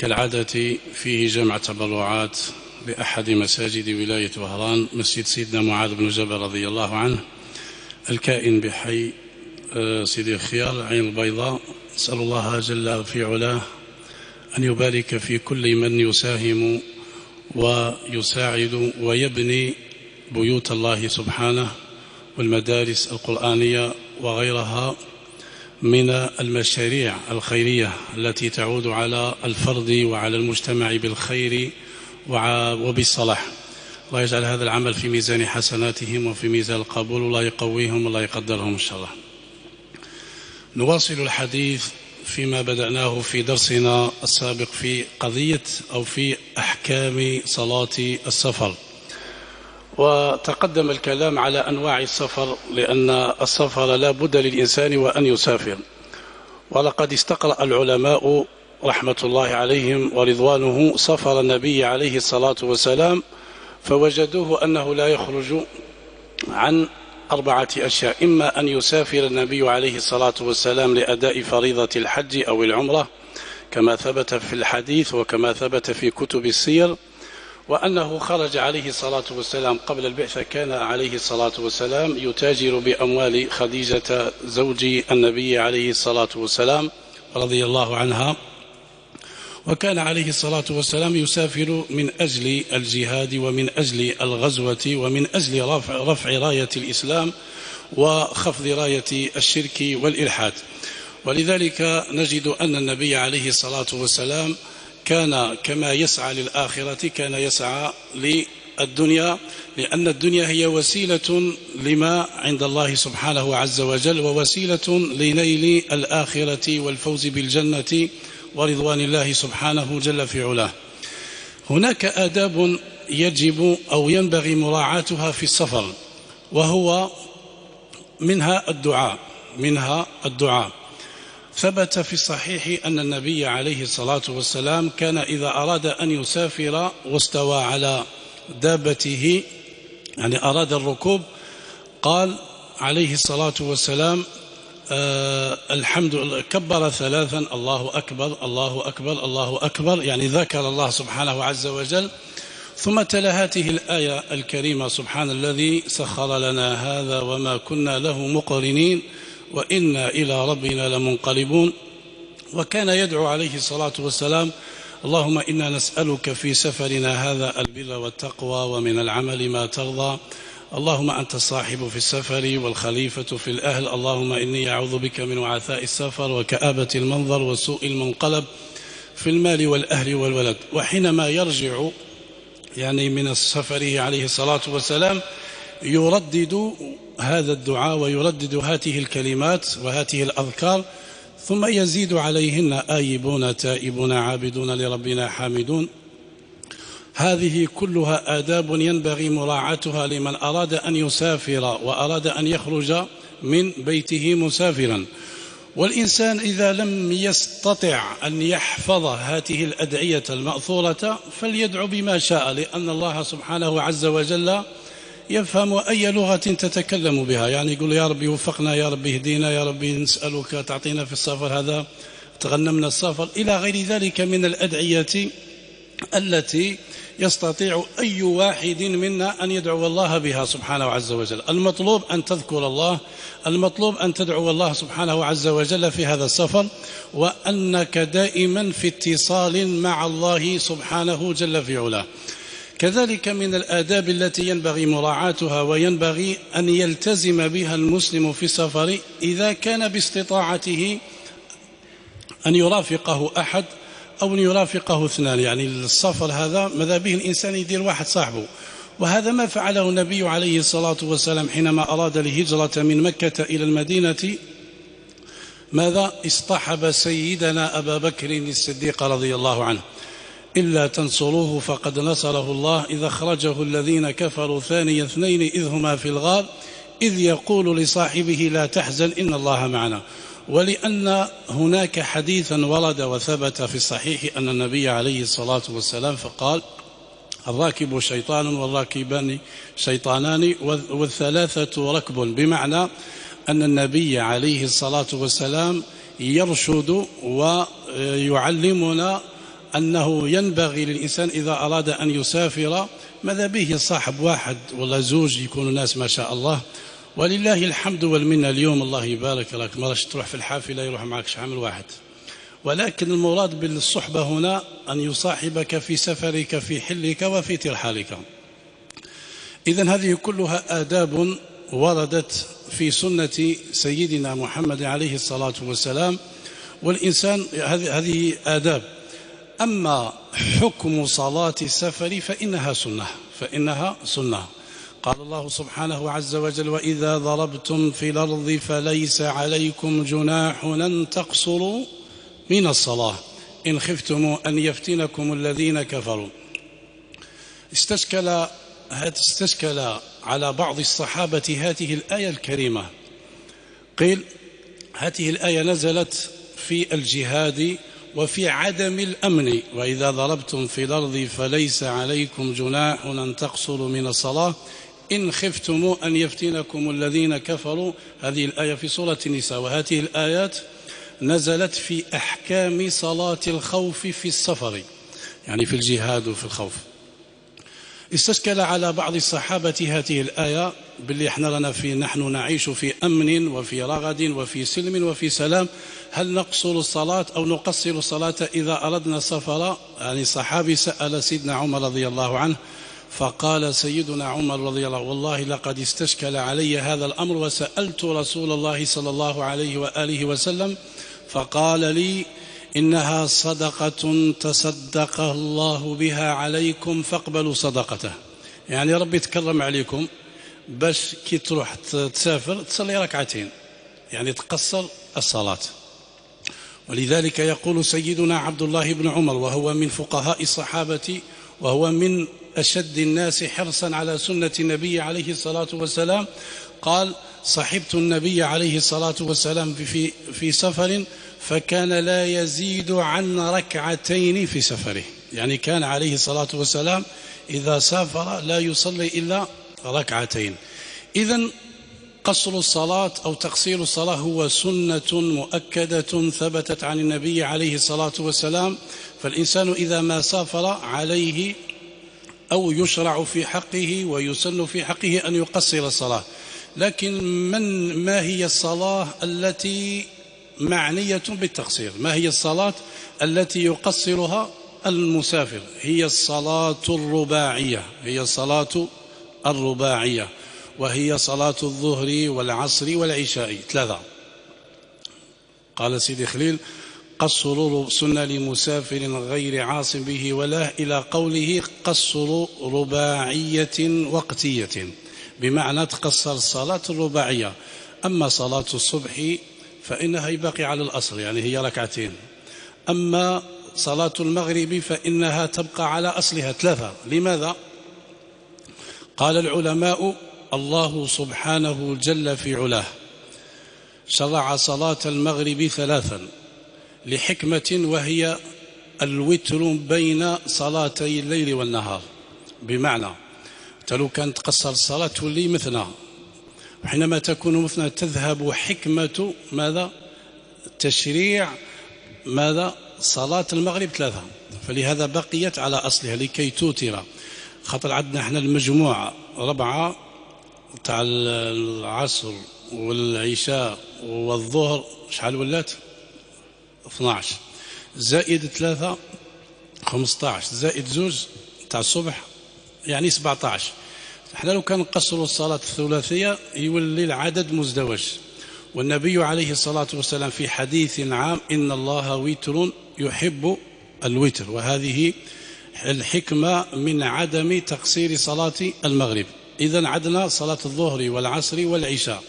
كالعادة فيه جمع تبرعات لأحد مساجد ولاية وهران، مسجد سيدنا معاذ بن جبل رضي الله عنه الكائن بحي سيدي الخيار عين البيضاء. نسأل الله جل في علاه أن يبارك في كل من يساهم ويساعد ويبني بيوت الله سبحانه والمدارس القرآنية وغيرها من المشاريع الخيرية التي تعود على الفرد وعلى المجتمع بالخير وبالصلاح. الله يجعل هذا العمل في ميزان حسناتهم وفي ميزان القبول، الله يقويهم الله يقدرهم إن شاء الله. نواصل الحديث فيما بدأناه في درسنا السابق في قضية أو في أحكام صلاة السفر، وتقدم الكلام على أنواع السفر، لأن السفر لا بد للإنسان وأن يسافر. ولقد استقرأ العلماء رحمة الله عليهم ورضوانه سفر النبي عليه الصلاة والسلام، فوجدوه أنه لا يخرج عن 4 أشياء: إما أن يسافر النبي عليه الصلاة والسلام لأداء فريضة الحج أو العمرة كما ثبت في الحديث وكما ثبت في كتب السير، وأنه خرج عليه الصلاة والسلام قبل البعثة، كان عليه الصلاة والسلام يتاجر بأموال خديجة زوج النبي عليه الصلاة والسلام رضي الله عنها، وكان عليه الصلاة والسلام يسافر من أجل الجهاد ومن أجل الغزوة ومن أجل رفع راية الإسلام وخفض راية الشرك والإلحاد. ولذلك نجد أن النبي عليه الصلاة والسلام كان كما يسعى للآخرة كان يسعى للدنيا، لأن الدنيا هي وسيلة لما عند الله سبحانه عز وجل ووسيلة لنيل الآخرة والفوز بالجنة ورضوان الله سبحانه جل في علاه. هناك آداب يجب أو ينبغي مراعاتها في السفر، وهو منها الدعاء. ثبت في الصحيح أن النبي عليه الصلاة والسلام كان إذا أراد أن يسافر واستوى على دابته، يعني أراد الركوب، قال عليه الصلاة والسلام الحمد، كبر 3 الله أكبر الله أكبر الله أكبر، يعني ذكر الله سبحانه عز وجل، ثم تلا هذه الآية الكريمة: سبحان الذي سخر لنا هذا وما كنا له مقرنين وإنا إلى ربنا لمنقلبون. وكان يدعو عليه الصلاة والسلام: اللهم إنا نسألك في سفرنا هذا البر والتقوى ومن العمل ما ترضى، اللهم أنت الصاحب في السفر والخليفة في الأهل، اللهم إني أعوذ بك من وعثاء السفر وكآبة المنظر وسوء المنقلب في المال والأهل والولد. وحينما يرجع يعني من سفره عليه الصلاة والسلام يردد هذا الدعاء ويردد هذه الكلمات وهذه الأذكار، ثم يزيد عليهن: آيبون تائبون عابدون لربنا حامدون. هذه كلها آداب ينبغي مراعاتها لمن أراد أن يسافر وأراد أن يخرج من بيته مسافرا. والإنسان إذا لم يستطع أن يحفظ هذه الأدعية المأثورة فليدعو بما شاء، لأن الله سبحانه عز وجل يفهم أي لغة تتكلم بها، يعني يقول: يا ربي وفقنا، يا ربي اهدينا، يا ربي نسألك تعطينا في السفر هذا، تغنمنا السفر، إلى غير ذلك من الأدعية التي يستطيع أي واحد منا أن يدعو الله بها سبحانه عز وجل. المطلوب أن تذكر الله، المطلوب أن تدعو الله سبحانه عز وجل في هذا السفر، وأنك دائما في اتصال مع الله سبحانه جل في علاه. كذلك من الآداب التي ينبغي مراعاتها وينبغي أن يلتزم بها المسلم في السفر، إذا كان باستطاعته أن يرافقه أحد أو أن يرافقه 2، يعني السفر هذا ماذا به الإنسان يدير واحد صاحبه، وهذا ما فعله النبي عليه الصلاة والسلام حينما أراد الهجرة من مكة إلى المدينة. ماذا؟ اصطحب سيدنا أبا بكر الصديق رضي الله عنه: إلا تنصروه فقد نصره الله إذا أخرجه الذين كفروا ثاني 2 إذ هما في الغار إذ يقول لصاحبه لا تحزن إن الله معنا. ولأن هناك حديثا ورد وثبت في الصحيح أن النبي عليه الصلاة والسلام فقال: الراكب شيطان والراكبان شيطانان والثلاثة ركب، بمعنى أن النبي عليه الصلاة والسلام يرشد ويعلمنا أنه ينبغي للإنسان إذا أراد أن يسافر، ماذا به صاحب واحد ولا زوج يكونوا ناس ما شاء الله، ولله الحمد والمنة. اليوم الله يبارك لك ما راش تروح في الحافلة يروح معك شحال واحد، ولكن المراد بالصحبة هنا أن يصاحبك في سفرك في حلك وفي ترحالك. إذن هذه كلها آداب وردت في سنة سيدنا محمد عليه الصلاة والسلام، والإنسان هذه آداب. أما حكم صلاة السفر فإنها سنة. قال الله سبحانه عز وجل: وإذا ضربتم في الأرض فليس عليكم جناح أن تقصروا من الصلاة إن خفتم أن يفتنكم الذين كفروا. استشكل على بعض الصحابة هذه الآية الكريمة. قيل هذه الآية نزلت في الجهاد وفي عدم الأمن. وإذا ضربتم في الأرض فليس عليكم جناح أن تقصروا من الصلاة إن خفتم أن يفتنكم الذين كفروا. هذه الآية في سورة النساء. وهذه الآيات نزلت في أحكام صلاة الخوف في السفر، يعني في الجهاد وفي الخوف. استشكل على بعض الصحابة هذه الآية باللي نحن نعيش في أمن وفي رغد وفي سلم وفي سلام، هل نقصر الصلاة أو نقصر الصلاة إذا أردنا سفر؟ يعني الصحابي سأل سيدنا عمر رضي الله عنه، فقال سيدنا عمر رضي الله: والله لقد استشكل علي هذا الأمر وسألت رسول الله صلى الله عليه وآله وسلم فقال لي: إنها صدقة تصدق الله بها عليكم فاقبلوا صدقته. يعني ربي تكرم عليكم باش كي تروح تسافر تصلي ركعتين، يعني تقصر الصلاة. ولذلك يقول سيدنا عبد الله بن عمر، وهو من فقهاء الصحابة وهو من أشد الناس حرصا على سنة النبي عليه الصلاة والسلام، قال: صحبت النبي عليه الصلاة والسلام في سفر فكان لا يزيد عن ركعتين في سفره. يعني كان عليه الصلاة والسلام إذا سافر لا يصلي إلا ركعتين. إذن قصر الصلاة أو تقصير الصلاة هو سنة مؤكدة ثبتت عن النبي عليه الصلاة والسلام. فالإنسان إذا ما سافر عليه أو يشرع في حقه ويسن في حقه أن يقصر الصلاة. لكن ما هي الصلاة التي معنية بالتقصير؟ ما هي الصلاة التي يقصرها المسافر؟ هي الصلاة الرباعية، وهي صلاة الظهر والعصر والعشاء 3. قال سيدي خليل: قصر سنة لمسافر غير عاص به ولا، إلى قوله قصر رباعية وقتية، بمعنى تقصر الصلاة الرباعية. أما صلاة الصبح فإنها يبقي على الأصل، يعني هي ركعتين. أما صلاة المغرب فإنها تبقى على أصلها 3. لماذا؟ قال العلماء: الله سبحانه جل في علاه شرع صلاة المغرب 3 لحكمة، وهي الوتر بين صلاتي الليل والنهار. بمعنى لو كانت تقصر الصلاة تولي مثنى، وحينما تكون مثنى تذهب حكمة ماذا؟ تشريع ماذا؟ صلاة المغرب 3. فلهذا بقيت على أصلها لكي توتر. خاطر عندنا احنا المجموعة 4 تاع العصر والعشاء والظهر، شحال ولات؟ 12 زائد 3 15 زائد 2 تاع الصبح، يعني 17. احنا لو كان نقصروا الصلاة الثلاثية يولي العدد مزدوج. والنبي عليه الصلاة والسلام في حديث عام: إن الله وتر يحب الوتر. وهذه الحكمة من عدم تقصير صلاة المغرب. إذن عدنا صلاة الظهر والعصر والعشاء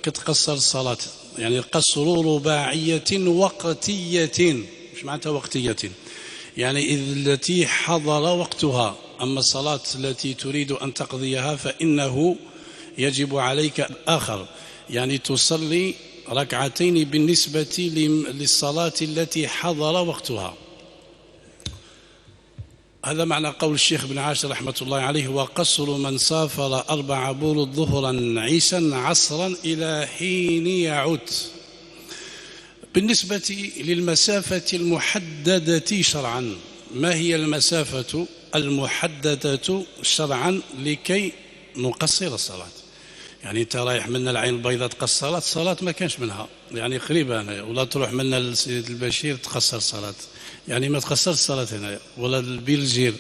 تقصر الصلاة، يعني قصر رباعية وقتية. مش معناتها وقتية؟ يعني التي حضر وقتها. أما الصلاة التي تريد أن تقضيها فإنه يجب عليك آخر، يعني تصلي ركعتين بالنسبة للصلاة التي حضر وقتها. هذا معنى قول الشيخ بن عاشر رحمة الله عليه: وقصر من سافر 4 برود ظهرا عيشا عصرا إلى حين يعود. بالنسبة للمسافة المحددة شرعا، ما هي المسافة المحددة شرعا لكي نقصر الصلاة؟ يعني انت رايح من العين البيضاء تقصر الصلاة ما كانش منها، يعني قريبة هنا، ولا تروح من السيد البشير تقصر الصلاة، يعني ما تقصر الصلاة هنا، ولا البلجير،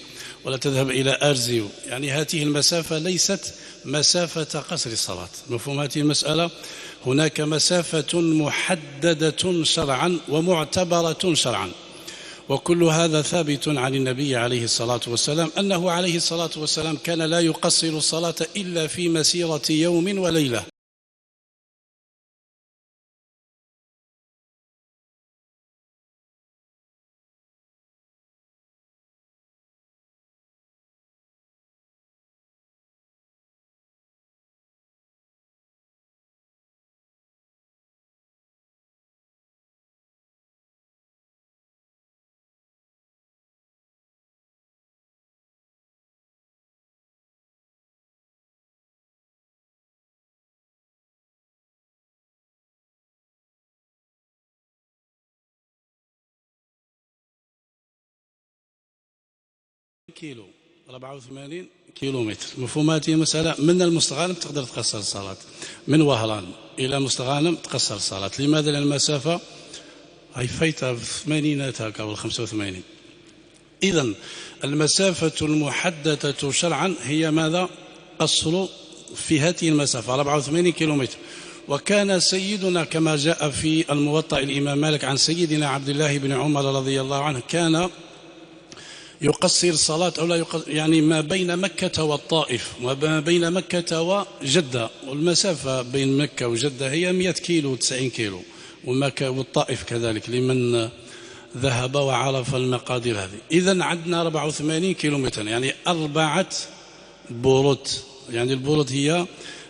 ولا تذهب إلى أرزيو. يعني هذه المسافة ليست مسافة قصر الصلاة. مفهوم هذه المسألة؟ هناك مسافة محددة شرعا ومعتبرة شرعا، وكل هذا ثابت عن النبي عليه الصلاة والسلام أنه عليه الصلاة والسلام كان لا يقصر الصلاة إلا في مسيرة يوم وليلة. كيلو 84 كيلومتر. مفهوم هذه المسألة؟ من المستغانم تقدر تقصر الصلاة، من وهران إلى مستغانم تقصر الصلاة. لماذا؟ لأن المسافة هي فايتة في 80 هكا أو 85. إذن المسافة المحددة شرعا هي ماذا؟ قصر في هذه المسافة 84 كيلومتر. وكان سيدنا كما جاء في الموطأ الإمام مالك عن سيدنا عبد الله بن عمر رضي الله عنه كان يقصر الصلاة أو لا يقصر، يعني ما بين مكة والطائف وما بين مكة وجدة، والمسافة بين مكة وجدة هي 100 كيلو 90 كيلو، والطائف كذلك لمن ذهب وعرف المقادير هذه. إذن عندنا 84 كيلومتر، يعني 4 بوروت. يعني البوروت هي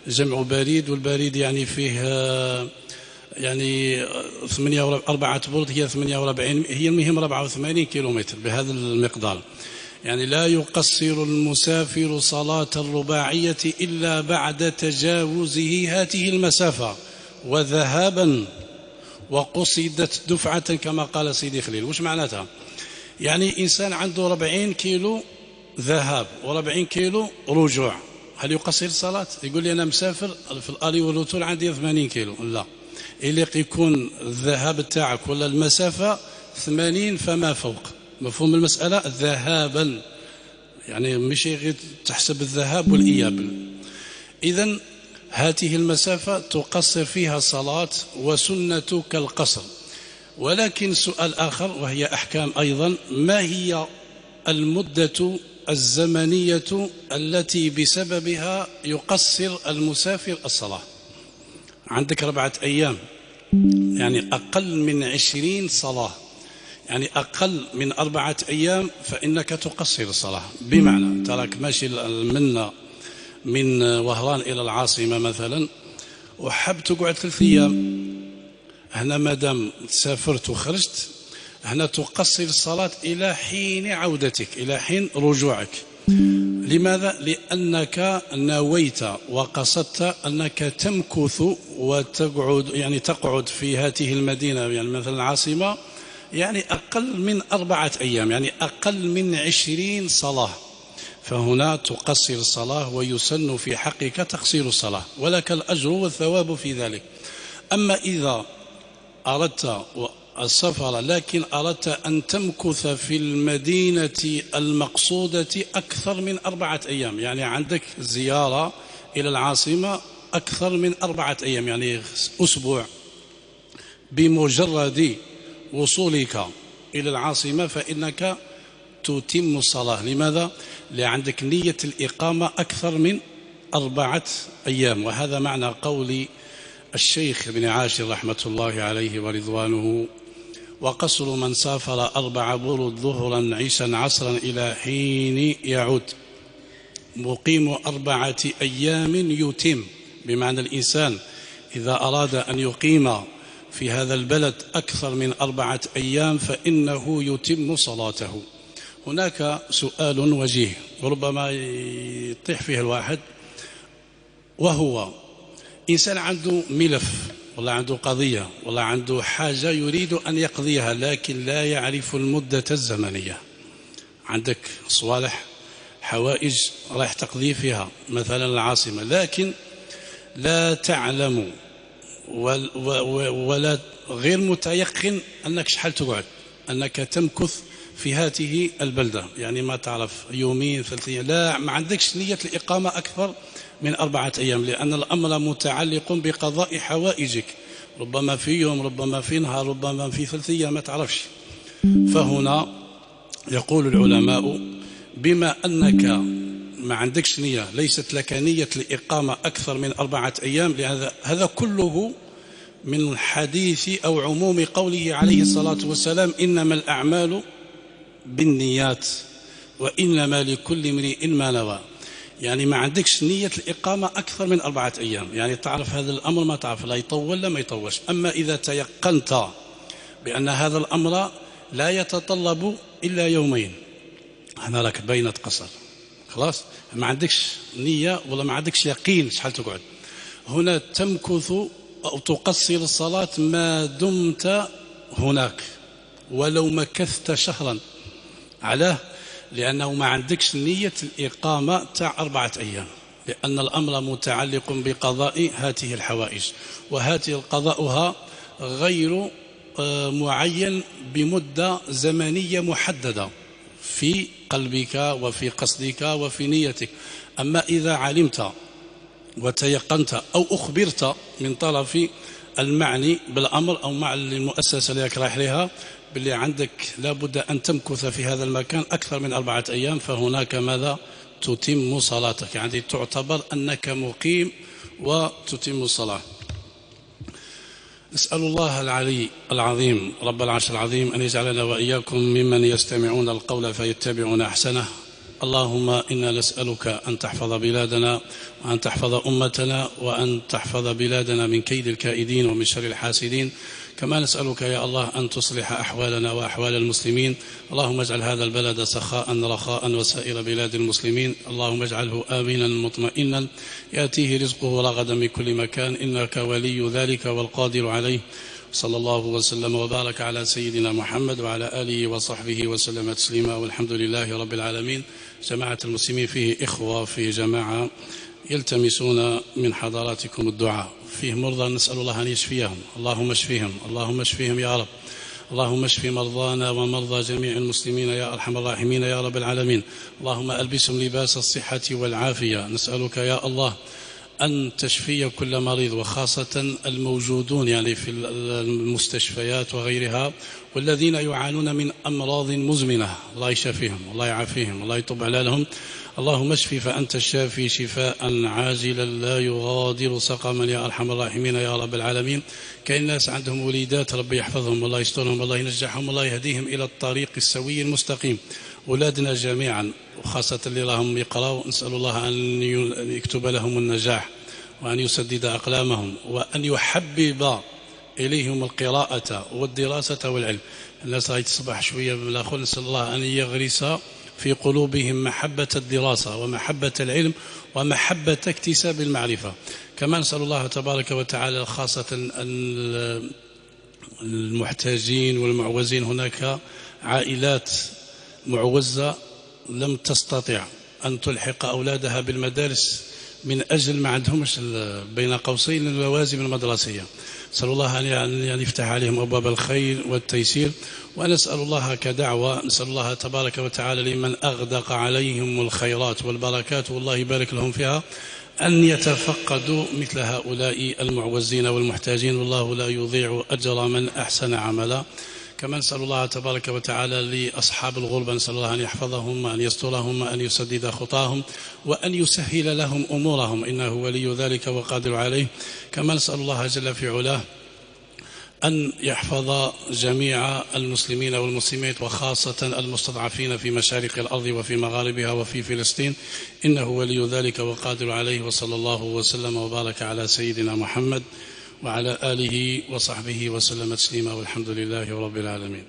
جمع بريد، والبريد يعني فيه يعني 4 بورد هي 48، هي المهم 84 كيلومتر بهذا المقدار. يعني لا يقصر المسافر صلاة الرباعية إلا بعد تجاوزه هذه المسافة وذهابا، وقصدت دفعة كما قال سيدي خليل. وش معناتها؟ يعني إنسان عنده 40 كيلو ذهاب و40 كيلو رجوع، هل يقصر الصلاة؟ يقول لي أنا مسافر في الآلي والرتول عندي 80 كيلو، لا، إلا يكون الذهاب تاعك ولا المسافة 80 فما فوق. مفهوم المسألة؟ ذهابا، يعني مش غير تحسب الذهاب والإياب. إذن هذه المسافة تقصر فيها الصلاة وسنتك القصر. ولكن سؤال آخر وهي أحكام أيضا، ما هي المدة الزمنية التي بسببها يقصر المسافر الصلاة؟ عندك 4 أيام، يعني أقل من 20 صلاة، يعني أقل من 4 أيام فإنك تقصر الصلاة. بمعنى تراك ماشي من وهران إلى العاصمة مثلا، وحب تقعد 3 أيام هنا، مادام سافرت وخرجت هنا تقصر الصلاة إلى حين عودتك، إلى حين رجوعك. لماذا؟ لأنك نويت وقصدت أنك تمكث وتقعد، يعني تقعد في هذه المدينة، يعني مثلا العاصمة، يعني أقل من 4 أيام، يعني أقل من 20 صلاة، فهنا تقصر الصلاة ويسن في حقك تقصير الصلاة ولك الأجر والثواب في ذلك. أما إذا أردت السفر لكن أردت أن تمكث في المدينة المقصودة أكثر من 4 أيام، يعني عندك زيارة إلى العاصمة أكثر من 4 أيام، يعني أسبوع، بمجرد وصولك إلى العاصمة فإنك تتم الصلاة. لماذا؟ لأن عندك نية الإقامة أكثر من 4 أيام. وهذا معنى قول الشيخ ابن عاشر رحمة الله عليه ورضوانه: وقصر من سافر 4 برد ظهرا عشا عصرا إلى حين يعود، مقيم 4 أيام يتم. بمعنى الإنسان إذا أراد أن يقيم في هذا البلد أكثر من 4 أيام فإنه يتم صلاته. هناك سؤال وجيه وربما يطيح فيه الواحد، وهو إنسان عنده ملف والله عنده قضية، والله عنده حاجة يريد أن يقضيها، لكن لا يعرف المدة الزمنية. عندك صوالح حوائج راح تقضي فيها مثلا العاصمة، لكن لا تعلم ولا غير متيقن أنك شحال تقعد، أنك تمكث في هذه البلدة، يعني ما تعرف يومين 3 أيام، لا، ما عندكش نية الإقامة أكثر من 4 أيام، لأن الأمر متعلق بقضاء حوائجك، ربما في يوم، ربما في نهار، ربما في 3 أيام، ما تعرفش. فهنا يقول العلماء بما أنك ما عندكش نية، ليست لك نية الإقامة أكثر من 4 أيام، لهذا هذا كله من حديث أو عموم قوله عليه الصلاة والسلام: إنما الأعمال بالنيات وإنما لكل امرئ ما نوى. يعني ما عندكش نية الإقامة أكثر من 4 أيام، يعني تعرف هذا الأمر، ما تعرف لا يطول لا ما يطولش. أما إذا تيقنت بأن هذا الأمر لا يتطلب إلا يومين، هنا راك بين قصر، خلاص ما عندكش نية ولا ما عندكش يقين شحال تقعد، هنا تمكث أو تقصر الصلاة ما دمت هناك، ولو مكثت شهرا. علاه؟ لأنه ما عندكش نية الإقامة تاع 4 أيام، لأن الأمر متعلق بقضاء هذه الحوائج، وهذه قضاؤها غير معين بمدة زمنية محددة في قلبك وفي قصدك وفي نيتك. أما إذا علمت وتيقنت أو أخبرت من طرف المعني بالأمر أو مع المؤسسة اللي رايح لها باللي عندك لابد أن تمكث في هذا المكان أكثر من 4 أيام، فهناك ماذا؟ تتم صلاتك، يعني تعتبر أنك مقيم وتتم الصلاة. نسأل الله العلي العظيم رب العرش العظيم أن يجعلنا وإياكم ممن يستمعون القول فيتبعون أحسنه. اللهم إنا نسألك أن تحفظ بلادنا وأن تحفظ أمتنا وأن تحفظ بلادنا من كيد الكائدين ومن شر الحاسدين. كما نسألك يا الله أن تصلح أحوالنا وأحوال المسلمين. اللهم اجعل هذا البلد سخاء رخاء وسائر بلاد المسلمين. اللهم اجعله آمنا مطمئنا يأتيه رزقه رغدا من كل مكان، إنك ولي ذلك والقادر عليه. صلى الله وسلم وبارك على سيدنا محمد وعلى آله وصحبه وسلم تسليما، والحمد لله رب العالمين. جماعة المسلمين، فيه إخوة في جماعة يلتمسون من حضراتكم الدعاء، فيه مرضى نسأل الله أن يشفيهم، اللهم اشفيهم، اللهم اشفيهم يا رب، اللهم اشف مرضانا ومرضى جميع المسلمين يا أرحم الراحمين يا رب العالمين. اللهم ألبسهم لباس الصحة والعافية. نسألك يا الله أن تشفي كل مريض، وخاصة الموجودون يعني في المستشفيات وغيرها، والذين يعانون من أمراض مزمنة، الله يشفيهم، الله يعافيهم، الله يطب على لهم. اللهم اشف فأنت الشافي شفاء عاجلا لا يغادر سقما يا أرحم الراحمين يا رب العالمين. كاين ناس عندهم وليدات، ربي يحفظهم والله يسترهم والله ينجحهم والله يهديهم إلى الطريق السوي المستقيم. أولادنا جميعا وخاصة اللي راهم يقرأوا، نسأل الله أن يكتب لهم النجاح وأن يسدد أقلامهم وأن يحبب إليهم القراءة والدراسة والعلم. الناس راهي تصبح شوية بالآخر، نسأل الله أن يغرس في قلوبهم محبة الدراسة ومحبة العلم ومحبة اكتساب المعرفة. كما نسأل الله تبارك وتعالى خاصة المحتاجين والمعوزين. هناك عائلات معوزة لم تستطع أن تلحق أولادها بالمدارس من أجل ما عندهمش بين قوسين اللوازم المدرسية. نسأل الله أن يفتح عليهم أبواب الخير والتيسير. ونسأل الله كدعوة، نسأل الله تبارك وتعالى لمن أغدق عليهم الخيرات والبركات والله يبارك لهم فيها أن يتفقدوا مثل هؤلاء المعوزين والمحتاجين، والله لا يضيع أجر من أحسن عملا. كما نسأل الله تبارك وتعالى لأصحاب الغربة، نسأل الله أن يحفظهم وأن يسترهم وأن يسدد خطاهم وأن يسهل لهم أمورهم، إنه ولي ذلك وقادر عليه. كما نسأل الله جل في علاه أن يحفظ جميع المسلمين والمسلمات وخاصة المستضعفين في مشارق الأرض وفي مغاربها وفي فلسطين، إنه ولي ذلك وقادر عليه. وصلى الله وسلم وبارك على سيدنا محمد وعلى آله وصحبه وسلم تسليما، والحمد لله رب العالمين.